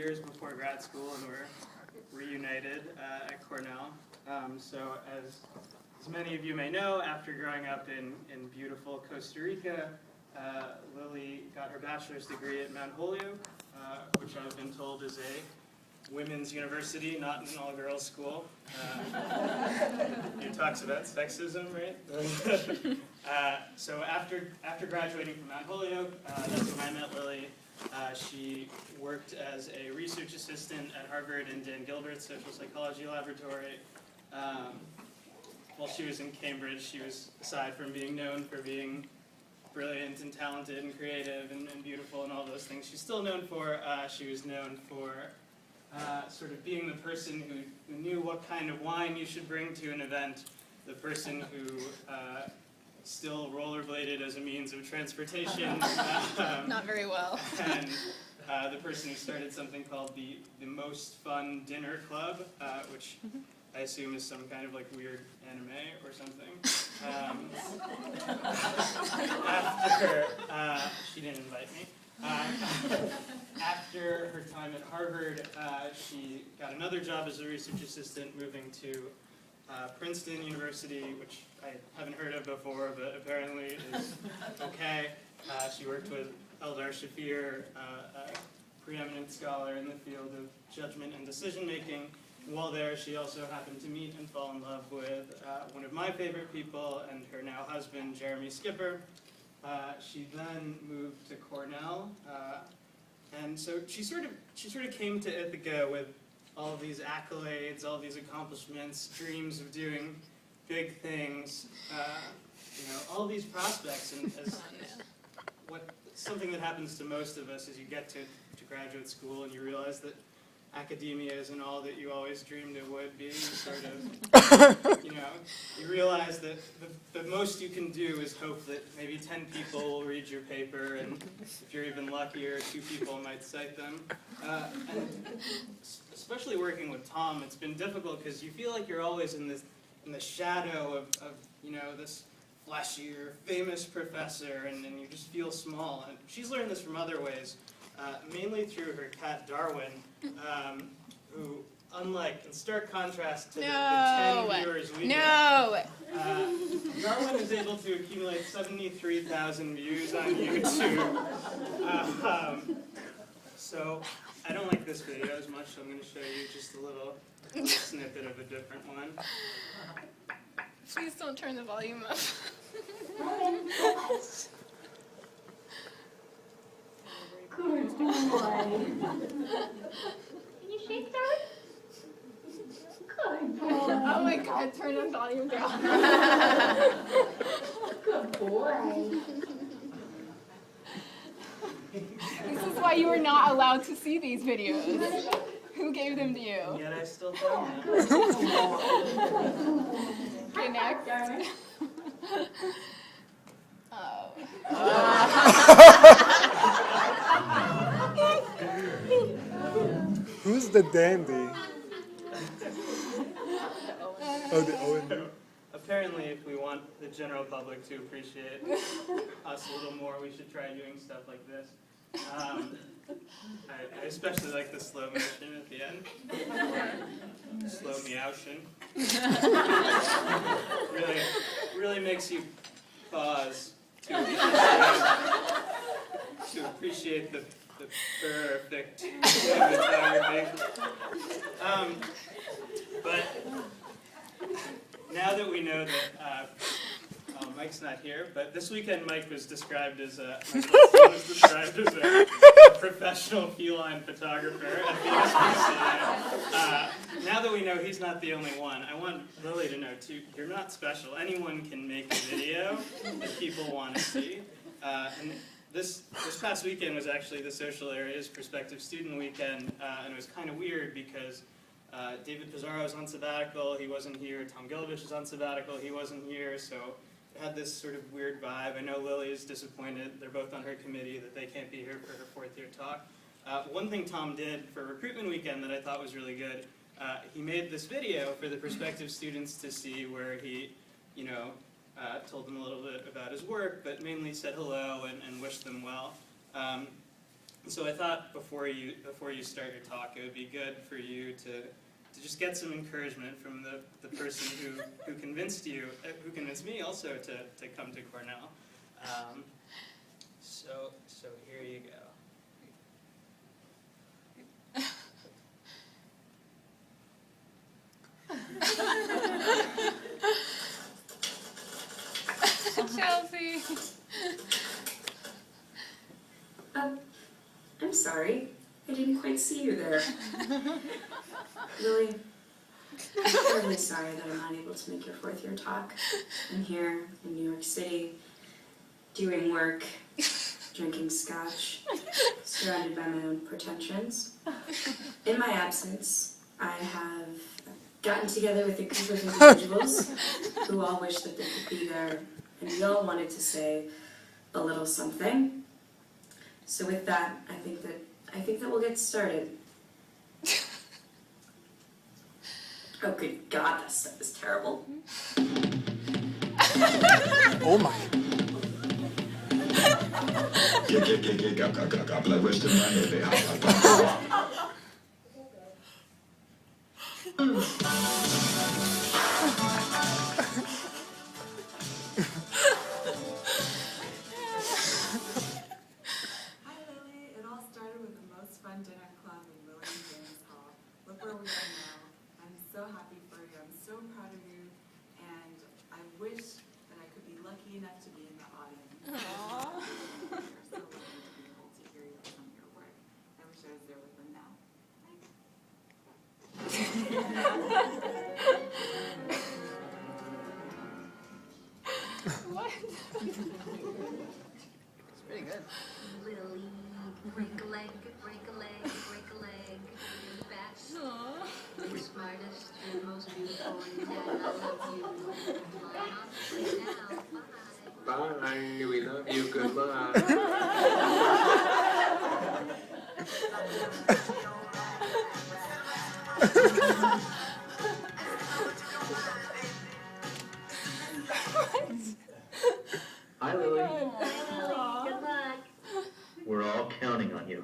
years before grad school, and we're reunited at Cornell. So as many of you may know, after growing up in beautiful Costa Rica, Lily got her bachelor's degree at Mount Holyoke, which I've been told is a women's university, not an all-girls school. It talks about sexism, right? So after graduating from Mount Holyoke, that's when I met Lily. She worked as a research assistant at Harvard in Dan Gilbert's social psychology laboratory. While she was in Cambridge, she was, aside from being known for being brilliant and talented and creative and beautiful and all those things she's still known for, she was known for sort of being the person who knew what kind of wine you should bring to an event, the person who still rollerbladed as a means of transportation. Not very well. And the person who started something called the Most Fun Dinner Club, which I assume is some kind of like weird anime or something. After, she didn't invite me. After her time at Harvard, she got another job as a research assistant, moving to Princeton University, which I haven't heard of before, but apparently is okay. She worked with Eldar Shafir, a preeminent scholar in the field of judgment and decision-making. While there, she also happened to meet and fall in love with one of my favorite people and her now husband, Jeremy Skipper. She then moved to Cornell, and so she sort of came to Ithaca with all of these accolades, all these accomplishments, dreams of doing big things, all these prospects, and as something that happens to most of us as you get to graduate school and you realize that academia isn't all that you always dreamed it would be. You sort of, you realize that the most you can do is hope that maybe 10 people will read your paper, and if you're even luckier, 2 people might cite them. And especially working with Tom, it's been difficult because you feel like you're always in the shadow of this flashier, famous professor, and you just feel small. And she's learned this from other ways, mainly through her cat Darwin, who, unlike, in stark contrast to the 10 viewers we get, Darwin is able to accumulate 73,000 views on YouTube. So I don't like this video as much, so I'm going to show you just a little snippet of a different one. Please don't turn the volume up. Good boy. Can you shake that? Good boy. Oh my God, turn the volume down. Good boy. This is why you are not allowed to see these videos. Who gave them to you? And yet I still found them. Good boy. Okay, next. Darwin. Who's the dandy? Oh, the Owen. Apparently, if we want the general public to appreciate us a little more, we should try doing stuff like this. I especially like the slow motion at the end. Slow meowshin. Really makes you pause to appreciate the perfect cinematography. But now that we know that Mike's not here, but this weekend Mike was described as a professional feline photographer at VSBC. Now that we know he's not the only one, I want Lily to know too, you're not special. Anyone can make a video that people want to see. And this past weekend was actually the Social Areas Prospective Student Weekend, and it was kind of weird because David Pizarro is on sabbatical, he wasn't here. Tom Gilovich is on sabbatical, he wasn't here, so it had this sort of weird vibe. I know Lily is disappointed, they're both on her committee, that they can't be here for her 4th year talk. One thing Tom did for Recruitment Weekend that I thought was really good, he made this video for the prospective students to see where he, told them a little bit about his work, but mainly said hello and wished them well. So I thought before you start your talk, it would be good for you to just get some encouragement from the person who convinced you, who convinced me also to come to Cornell. So here you go. Chelsea. I'm sorry. I didn't quite see you there. Lily, I'm terribly sorry that I'm not able to make your fourth year talk. I'm here in New York City, doing work, drinking scotch, surrounded by my own pretensions. In my absence, I have gotten together with a group of individuals who all wish that they could be there, and we all wanted to say a little something. So with that, I think that we'll get started. Oh, good God, that stuff is terrible. Oh my. Hi Lily, it all started with the most fun dinner club in William James Hall. Look where we are now. I'm so happy for you, I'm so proud of you, and I wish that I could be lucky enough to be in the audience. You're so lucky to be able to hear some of your work. I wish I was there with them now. What? It's pretty good. Lily, break a leg, break a leg, break a leg. You're the best, you're the smartest, you're the most beautiful, and Dad, I love you. Well, I'm off now. Bye. Bye. We love you. Goodbye. Hi, Lily. Bye, Lily. Good luck. We're all counting on you.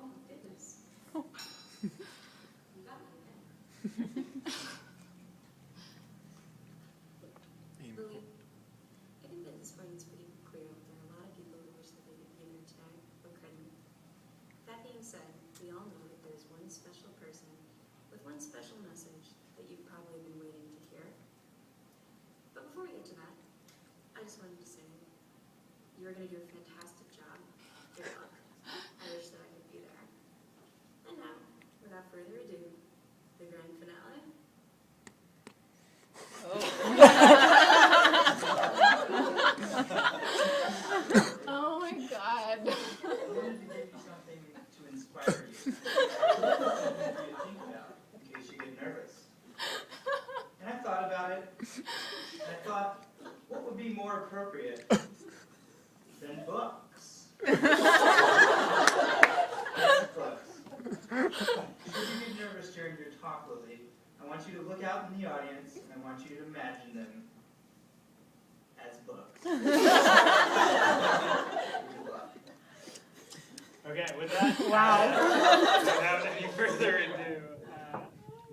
Oh, goodness. Lily, I think that this point is pretty clear that there are a lot of people who wish that they could be here today, but couldn't. That being said, we all know that there's one special person with one special message that you've probably been waiting to hear. But before we get to that, I just wanted to say you're going to do a fantastic job. Good luck. I wish that I could be there. And now, without further ado, the grand finale. Oh my God. Something to inspire you. Something for you to think about in case you get nervous. And I thought about it, and I thought, what would be more appropriate than books? Books. If you get nervous during your talk, Lily, I want you to look out in the audience, and I want you to imagine them as books. Good luck. Okay, with that, Wow. without any further ado,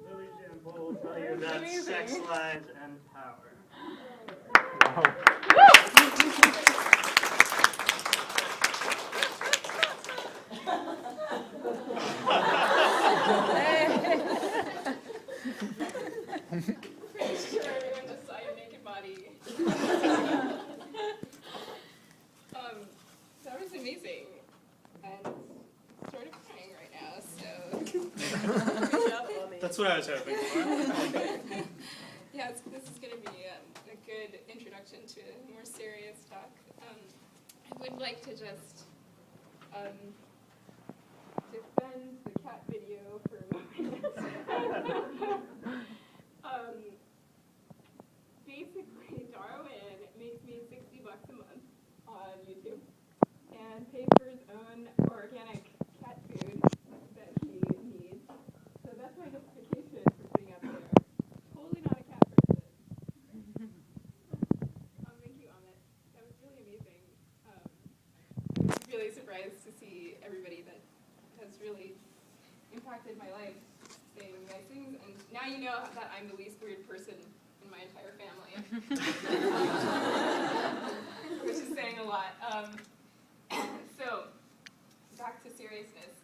Lily Jampol will tell you about Amazing. sex, lies, and power. Pretty sure everyone just saw your naked body. That was amazing. And sort of crying right now, so. Good job, Mommy. That's what I was hoping for. Yeah, this is going to be a good introduction to a more serious talk. I would like to just send the cat video for a moment. Basically, Darwin makes me $60 a month on YouTube and pays for his own organic cat food that he needs. So that's my justification for putting up there. Totally not a cat person. Thank you, Amit. That was really amazing. I'm really surprised to see everybody that has really impacted my life saying nice things. And now you know that I'm the least weird person in my entire family. Which is saying a lot. So, back to seriousness.